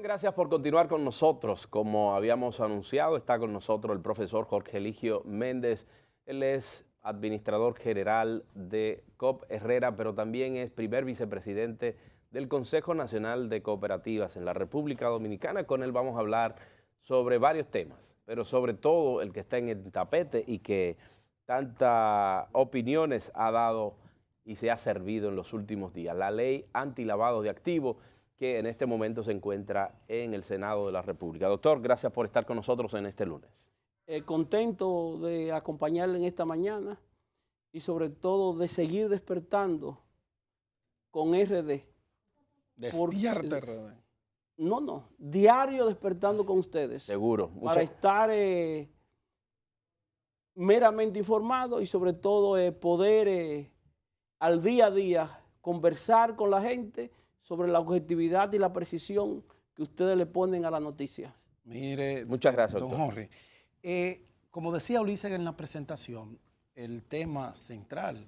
Gracias por continuar con nosotros. Como habíamos anunciado, está con nosotros el profesor Jorge Eligio Méndez. Él es administrador general de COP Herrera, pero también es primer vicepresidente del Consejo Nacional de Cooperativas en la República Dominicana. Con él vamos a hablar sobre varios temas, pero sobre todo el que está en el tapete y que tantas opiniones ha dado y se ha servido en los últimos días, la ley antilavado de activos, que en este momento se encuentra en el Senado de la República. Doctor, gracias por estar con nosotros en este lunes. Contento de acompañarle en esta mañana y sobre todo de seguir despertando con RD. Despierte RD. No, diario despertando con ustedes. Seguro. Para estar meramente informado y sobre todo poder al día a día conversar con la gente sobre la objetividad y la precisión que ustedes le ponen a la noticia. Mire, muchas gracias, don Jorge. Como decía Ulises en la presentación, el tema central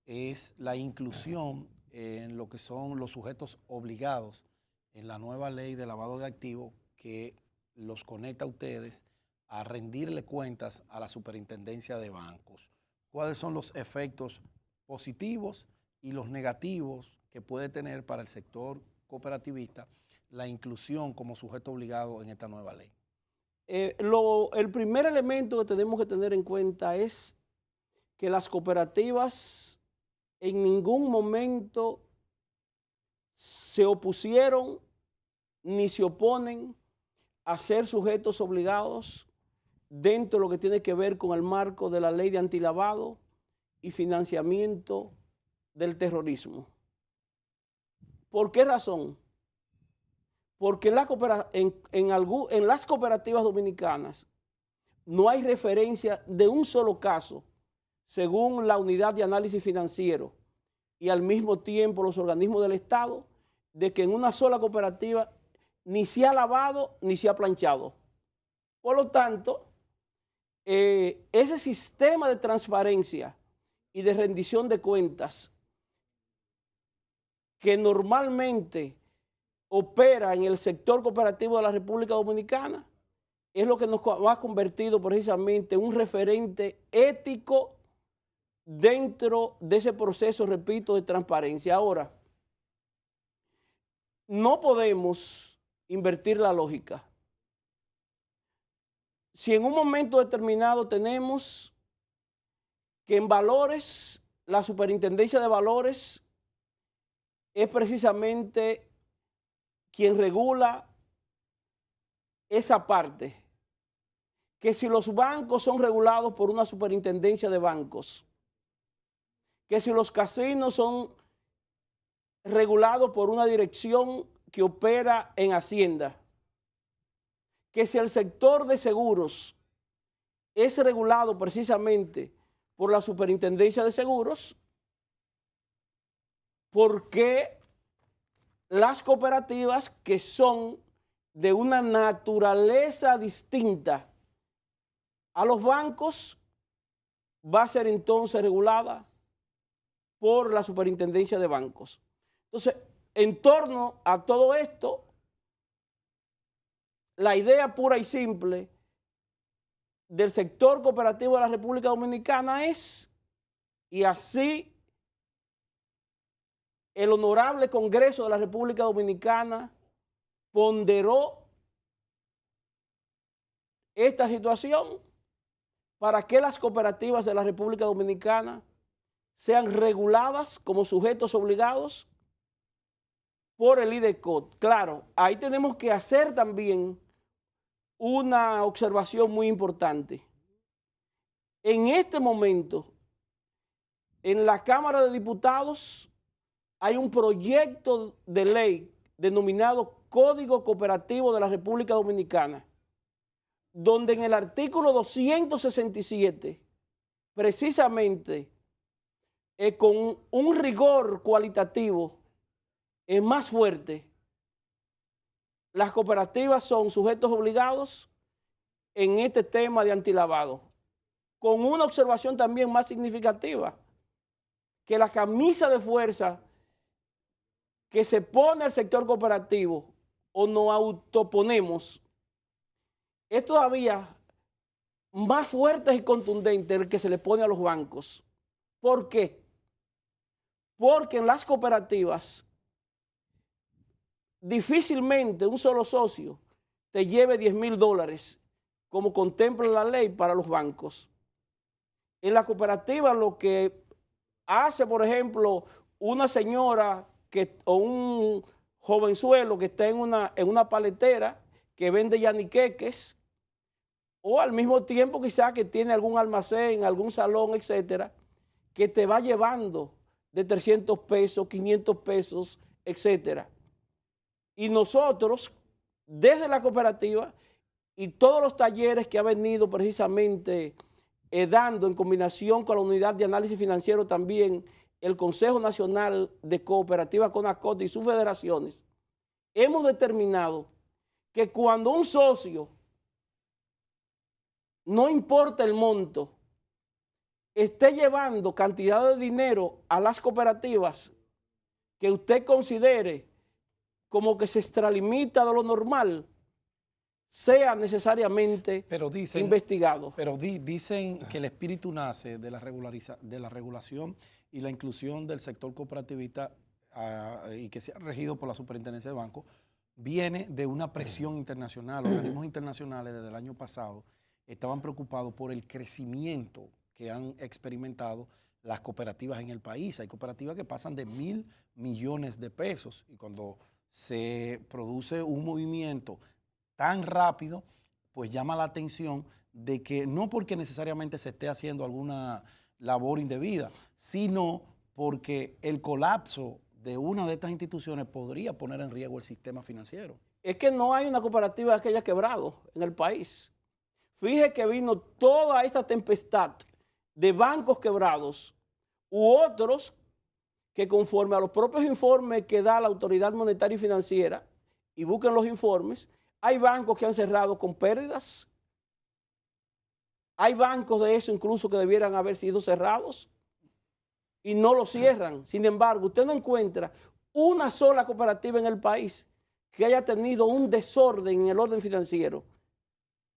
es la inclusión en lo que son los sujetos obligados en la nueva ley de lavado de activos que los conecta a ustedes a rendirle cuentas a la superintendencia de bancos. ¿Cuáles son los efectos positivos y los negativos que puede tener para el sector cooperativista la inclusión como sujeto obligado en esta nueva ley? El primer elemento que tenemos que tener en cuenta es que las cooperativas en ningún momento se opusieron ni se oponen a ser sujetos obligados dentro de lo que tiene que ver con el marco de la ley de antilavado y financiamiento del terrorismo. ¿Por qué razón? Porque en las cooperativas dominicanas no hay referencia de un solo caso, según la unidad de análisis financiero y al mismo tiempo los organismos del Estado, de que en una sola cooperativa ni se ha lavado ni se ha planchado. Por lo tanto, ese sistema de transparencia y de rendición de cuentas que normalmente opera en el sector cooperativo de la República Dominicana es lo que nos ha convertido precisamente en un referente ético dentro de ese proceso, repito, de transparencia. Ahora, no podemos invertir la lógica. Si en un momento determinado tenemos que en valores, la superintendencia de valores es precisamente quien regula esa parte, que si los bancos son regulados por una superintendencia de bancos, que si los casinos son regulados por una dirección que opera en Hacienda, que si el sector de seguros es regulado precisamente por la superintendencia de seguros, ¿por qué las cooperativas que son de una naturaleza distinta a los bancos va a ser entonces regulada por la superintendencia de bancos? Entonces, en torno a todo esto, la idea pura y simple del sector cooperativo de la República Dominicana es, y así el Honorable Congreso de la República Dominicana ponderó esta situación para que las cooperativas de la República Dominicana sean reguladas como sujetos obligados por el IDECOT. Claro, ahí tenemos que hacer también una observación muy importante. En este momento, en la Cámara de Diputados, hay un proyecto de ley denominado Código Cooperativo de la República Dominicana, donde en el artículo 267, precisamente con un rigor cualitativo es más fuerte. Las cooperativas son sujetos obligados en este tema de antilavado, con una observación también más significativa, que la camisa de fuerza que se pone al sector cooperativo o nos autoponemos es todavía más fuerte y contundente el que se le pone a los bancos. ¿Por qué? Porque en las cooperativas difícilmente un solo socio te lleve $10,000 como contempla la ley para los bancos. En la cooperativa lo que hace, por ejemplo, una señora o un jovenzuelo que está en una paletera que vende yaniqueques, o al mismo tiempo quizás que tiene algún almacén, algún salón, etcétera, que te va llevando de 300 pesos, 500 pesos, etcétera. Y nosotros, desde la cooperativa y todos los talleres que ha venido precisamente dando en combinación con la unidad de análisis financiero también el Consejo Nacional de Cooperativas CONACOT y sus federaciones, hemos determinado que cuando un socio, no importa el monto, esté llevando cantidad de dinero a las cooperativas que usted considere como que se extralimita de lo normal, sea necesariamente investigado. Pero dicen que el espíritu nace de la regulación y la inclusión del sector cooperativista y que sea regido por la Superintendencia de Bancos, viene de una presión internacional. Organismos internacionales desde el año pasado estaban preocupados por el crecimiento que han experimentado las cooperativas en el país. Hay cooperativas que pasan de 1.000 millones de pesos y cuando se produce un movimiento tan rápido, pues llama la atención de que no porque necesariamente se esté haciendo alguna labor indebida, sino porque el colapso de una de estas instituciones podría poner en riesgo el sistema financiero. Es que no hay una cooperativa que haya quebrado en el país. Fíjese que vino toda esta tempestad de bancos quebrados u otros que conforme a los propios informes que da la Autoridad Monetaria y Financiera, y busquen los informes, hay bancos que han cerrado con pérdidas, hay bancos de eso incluso que debieran haber sido cerrados y no lo cierran. Sin embargo, usted no encuentra una sola cooperativa en el país que haya tenido un desorden en el orden financiero.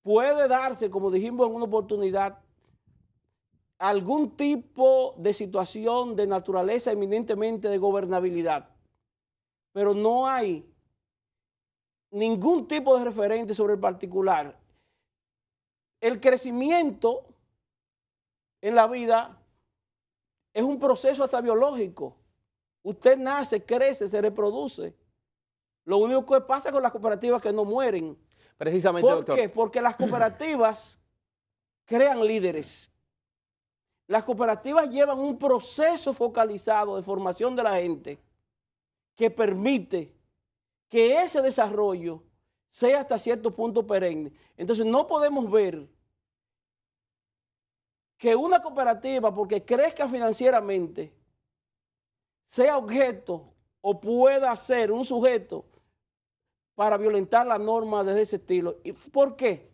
Puede darse, como dijimos en una oportunidad, algún tipo de situación de naturaleza eminentemente de gobernabilidad, pero no hay ningún tipo de referente sobre el particular. El crecimiento en la vida es un proceso hasta biológico. Usted nace, crece, se reproduce. Lo único que pasa con las cooperativas es que no mueren. Precisamente, ¿Por doctor. qué? Porque las cooperativas crean líderes. Las cooperativas llevan un proceso focalizado de formación de la gente que permite que ese desarrollo sea hasta cierto punto perenne. Entonces no podemos ver que una cooperativa, porque crezca financieramente, sea objeto o pueda ser un sujeto para violentar la norma de ese estilo. ¿Y por qué?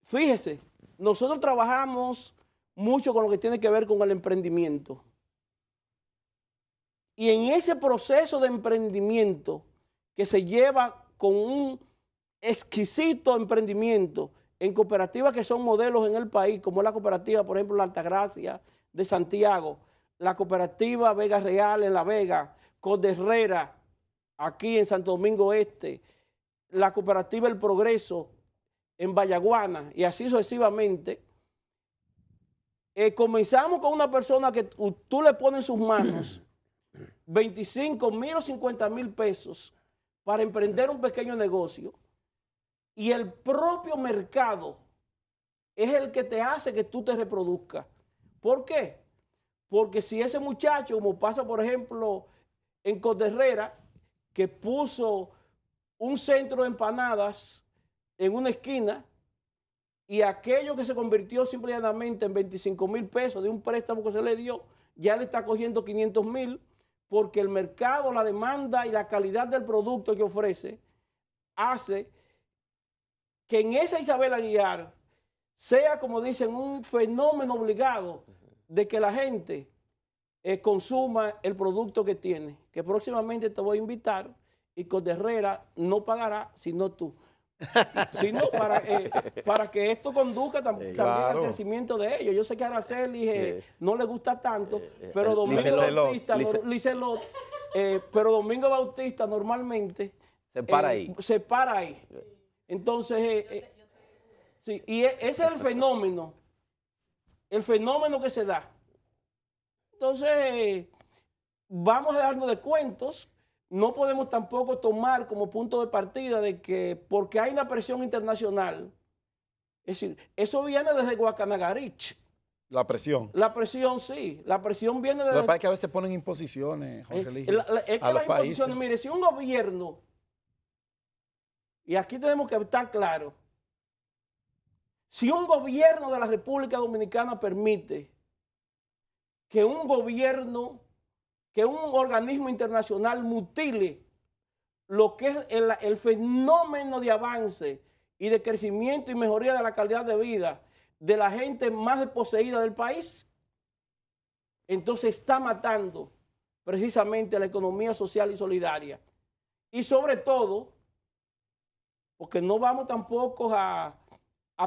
Fíjese, nosotros trabajamos mucho con lo que tiene que ver con el emprendimiento. Y en ese proceso de emprendimiento que se lleva con un exquisito emprendimiento en cooperativas que son modelos en el país, como es la cooperativa, por ejemplo, La Altagracia de Santiago, la cooperativa Vega Real en La Vega, Code Herrera, aquí en Santo Domingo Este, la cooperativa El Progreso en Vallaguana y así sucesivamente. Comenzamos con una persona que tú le pones en sus manos 25,000 o 50,000 pesos para emprender un pequeño negocio y el propio mercado es el que te hace que tú te reproduzcas. ¿Por qué? Porque si ese muchacho, como pasa por ejemplo en Code Herrera, que puso un centro de empanadas en una esquina y aquello que se convirtió simplemente en 25,000 pesos de un préstamo que se le dio, ya le está cogiendo 500,000 porque el mercado, la demanda y la calidad del producto que ofrece hace que en esa Isabel Aguiar sea, como dicen, un fenómeno obligado de que la gente consuma el producto que tiene, que próximamente te voy a invitar y Cop Herrera no pagará, sino tú. Sino para que esto conduzca también al crecimiento de ellos. Yo sé que a Araceli no le gusta tanto, pero Domingo Bautista, pero Domingo Bautista normalmente se para ahí. Entonces, sí, y ese es el fenómeno que se da. Entonces, vamos a darnos de cuentos. No podemos tampoco tomar como punto de partida de que porque hay una presión internacional, es decir, eso viene desde Guacanagarich. La presión. La presión, sí. La presión viene desde... Lo que pasa es que a veces ponen imposiciones, Jorge Eligio, es que a los las imposiciones, países. mire, si un gobierno, y aquí tenemos que estar claros, si un gobierno de la República Dominicana permite que un organismo internacional mutile lo que es el fenómeno de avance y de crecimiento y mejoría de la calidad de vida de la gente más desposeída del país, entonces está matando precisamente la economía social y solidaria. Y sobre todo, porque no vamos tampoco a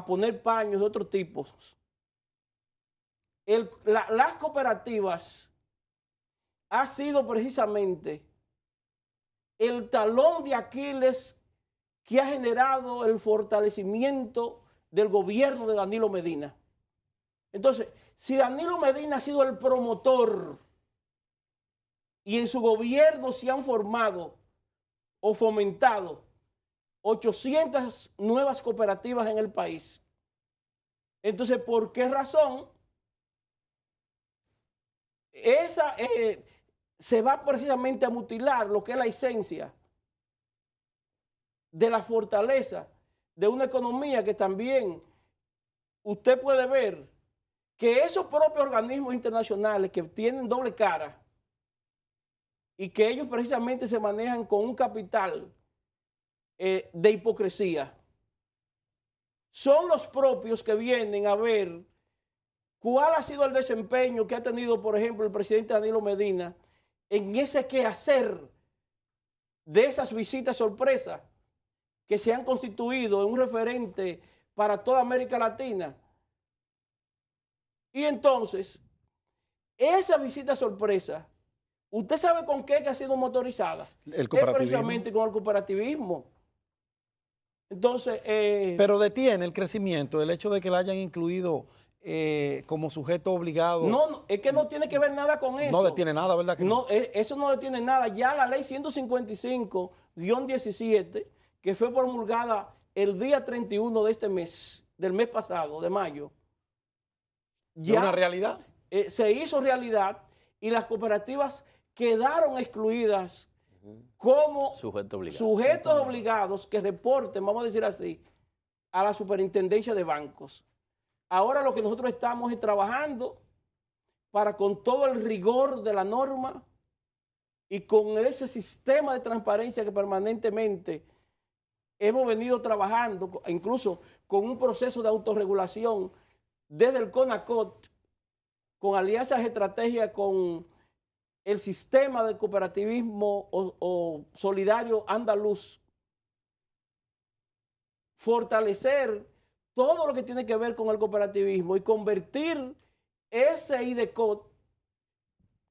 poner paños de otros tipos, las cooperativas ha sido precisamente el talón de Aquiles que ha generado el fortalecimiento del gobierno de Danilo Medina. Entonces, si Danilo Medina ha sido el promotor y en su gobierno se han formado o fomentado 800 nuevas cooperativas en el país, entonces, ¿por qué razón se va precisamente a mutilar lo que es la esencia de la fortaleza de una economía que también usted puede ver que esos propios organismos internacionales que tienen doble cara y que ellos precisamente se manejan con un capital de hipocresía, son los propios que vienen a ver cuál ha sido el desempeño que ha tenido, por ejemplo, el presidente Danilo Medina en ese quehacer de esas visitas sorpresas que se han constituido en un referente para toda América Latina. Y entonces, esa visita sorpresa, ¿usted sabe con qué que ha sido motorizada? El cooperativismo. Es precisamente con el cooperativismo. Entonces... pero detiene el crecimiento, el hecho de que la hayan incluido como sujeto obligado. No, es que no tiene que ver nada con eso. No detiene nada, ¿verdad? Que no, eso no detiene nada. Ya la ley 155-17, que fue promulgada el día 31 de este mes, del mes pasado, de mayo. Ya ¿es una realidad? Se hizo realidad y las cooperativas quedaron excluidas como sujetos obligados que reporten, vamos a decir así, a la superintendencia de bancos. Ahora lo que nosotros estamos es trabajando para, con todo el rigor de la norma y con ese sistema de transparencia que permanentemente hemos venido trabajando, incluso con un proceso de autorregulación desde el CONACOT, con alianzas estratégicas con el sistema de cooperativismo o solidario andaluz, fortalecer todo lo que tiene que ver con el cooperativismo y convertir ese IDECOT,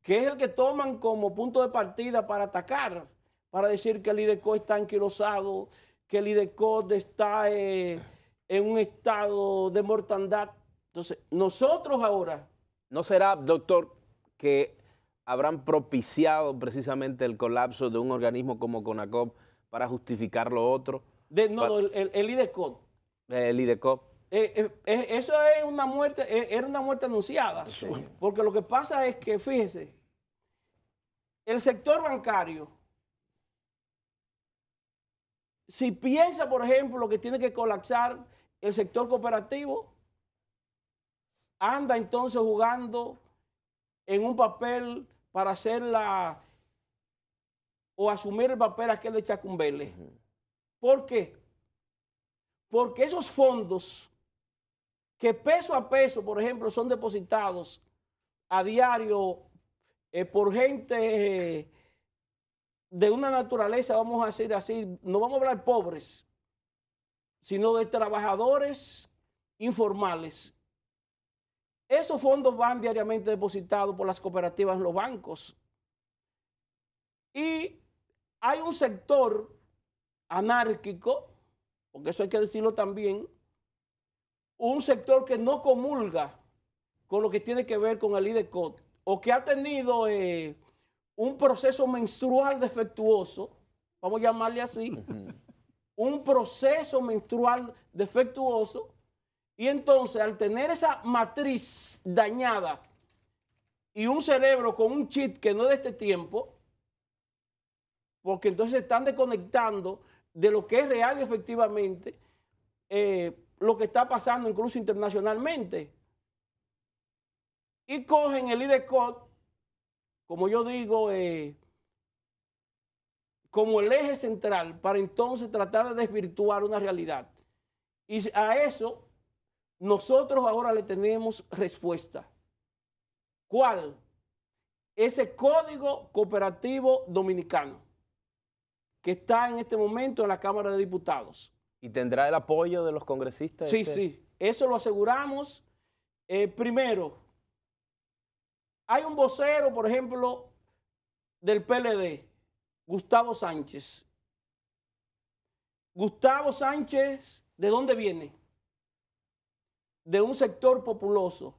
que es el que toman como punto de partida para atacar, para decir que el IDECOT está anquilosado, que el IDECOT está en un estado de mortandad. Entonces, nosotros ahora... ¿No será, doctor, que habrán propiciado precisamente el colapso de un organismo como CONACOP para justificar lo otro? No, el IDECOT. El IDECOT. Eso es una muerte, era una muerte anunciada. Sí. Porque lo que pasa es que, fíjese, el sector bancario, si piensa, por ejemplo, que tiene que colapsar el sector cooperativo, anda entonces jugando en un papel para hacer o asumir el papel aquel de Chacumbele. ¿Por qué? Porque esos fondos que peso a peso, por ejemplo, son depositados a diario por gente de una naturaleza, vamos a decir así, no vamos a hablar pobres, sino de trabajadores informales. Esos fondos van diariamente depositados por las cooperativas en los bancos. Y hay un sector anárquico, porque eso hay que decirlo también, un sector que no comulga con lo que tiene que ver con el IDECOT, o que ha tenido un proceso menstrual defectuoso, vamos a llamarle así, un proceso menstrual defectuoso, y entonces al tener esa matriz dañada y un cerebro con un chip que no es de este tiempo, porque entonces se están desconectando de lo que es real y efectivamente lo que está pasando incluso internacionalmente. Y cogen el IDECOT, como yo digo, como el eje central para entonces tratar de desvirtuar una realidad. Y a eso nosotros ahora le tenemos respuesta. ¿Cuál? Ese Código Cooperativo Dominicano, que está en este momento en la Cámara de Diputados. ¿Y tendrá el apoyo de los congresistas? Sí, sí, eso lo aseguramos. Primero, hay un vocero, por ejemplo, del PLD, Gustavo Sánchez. Gustavo Sánchez, ¿de dónde viene? De un sector populoso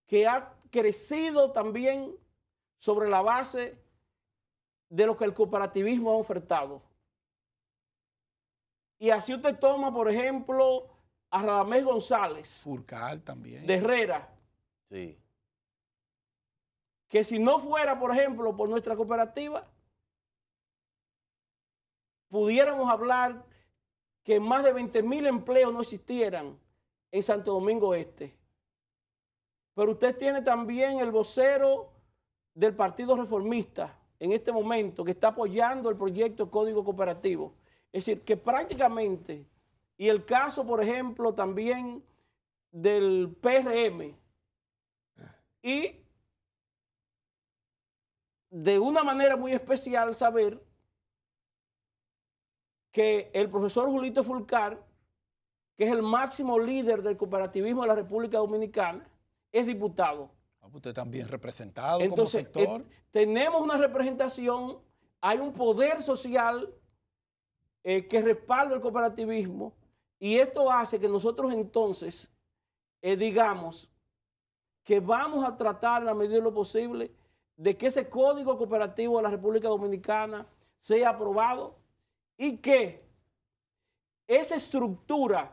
que ha crecido también sobre la base de lo que el cooperativismo ha ofertado. Y así usted toma, por ejemplo, a Radamés González. Furcal también. De Herrera. Sí. Que si no fuera, por ejemplo, por nuestra cooperativa, pudiéramos hablar que más de 20,000 empleos no existieran en Santo Domingo Este. Pero usted tiene también el vocero del Partido Reformista en este momento que está apoyando el proyecto Código Cooperativo. Es decir, que prácticamente, y el caso, por ejemplo, también del PRM, y de una manera muy especial saber que el profesor Julito Fulcar, que es el máximo líder del cooperativismo de la República Dominicana, es diputado. Usted también representado. Entonces, como sector. Tenemos una representación, hay un poder social que respalda el cooperativismo, y esto hace que nosotros entonces digamos que vamos a tratar en la medida de lo posible de que ese Código Cooperativo de la República Dominicana sea aprobado y que esa estructura,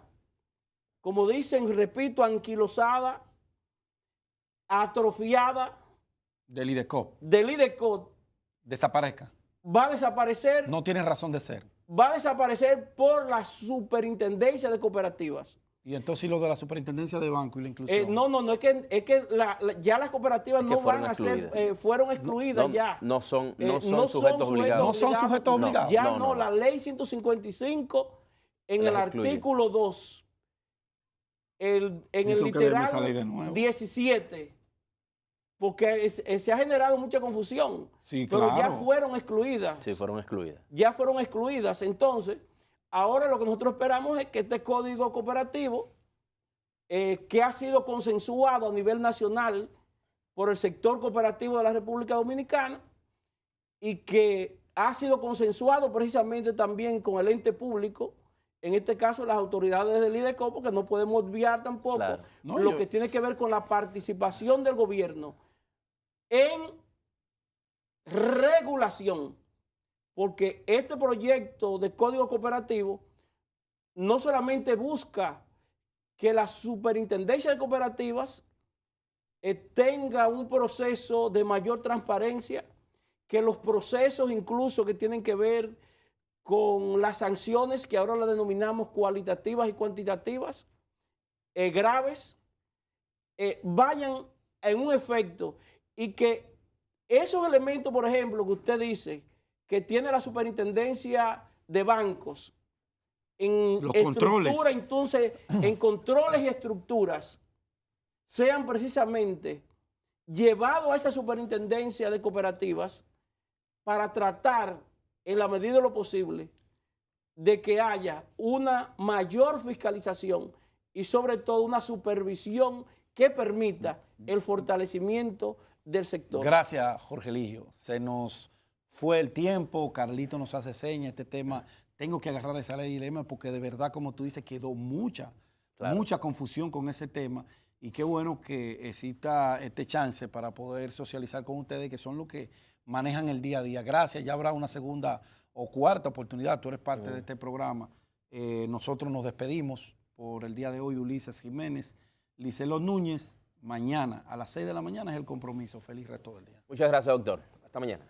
como dicen, repito, anquilosada, atrofiada del IDECOT, desaparezca. Va a desaparecer. No tiene razón de ser. Va a desaparecer por la superintendencia de cooperativas. Y entonces lo de la superintendencia de banco y la inclusión. No, es que ya las cooperativas no van a ser, fueron excluidas ya. No son sujetos obligados. No son sujetos obligados. Ya no, la ley 155 en el artículo 2, en el literal 17, porque se ha generado mucha confusión. Sí, pero claro. ya fueron excluidas. Sí, fueron excluidas. Ya fueron excluidas. Entonces, ahora lo que nosotros esperamos es que este código cooperativo, que ha sido consensuado a nivel nacional por el sector cooperativo de la República Dominicana y que ha sido consensuado precisamente también con el ente público, en este caso las autoridades del IDECOT, porque no podemos obviar tampoco lo que tiene que ver con la participación del gobierno en regulación, porque este proyecto de código cooperativo no solamente busca que la superintendencia de cooperativas tenga un proceso de mayor transparencia, que los procesos incluso que tienen que ver con las sanciones, que ahora las denominamos cualitativas y cuantitativas, graves, vayan en un efecto y que esos elementos, por ejemplo, que usted dice que tiene la superintendencia de bancos en Los estructura, controles. entonces, en controles y estructuras, sean precisamente llevados a esa superintendencia de cooperativas para tratar, en la medida de lo posible, de que haya una mayor fiscalización y sobre todo una supervisión que permita el fortalecimiento del sector. Gracias, Jorge Eligio. Se nos fue el tiempo, Carlito nos hace señas, este tema, tengo que agarrar esa ley dilema porque de verdad, como tú dices, quedó mucha confusión con ese tema y qué bueno que exista este chance para poder socializar con ustedes, que son los que manejan el día a día. Gracias, ya habrá una segunda o cuarta oportunidad, tú eres parte de este programa. Nosotros nos despedimos por el día de hoy, Ulises Jiménez, Liselo Núñez. Mañana a las 6 de la mañana es el compromiso. Feliz resto del día. Muchas gracias, doctor. Hasta mañana.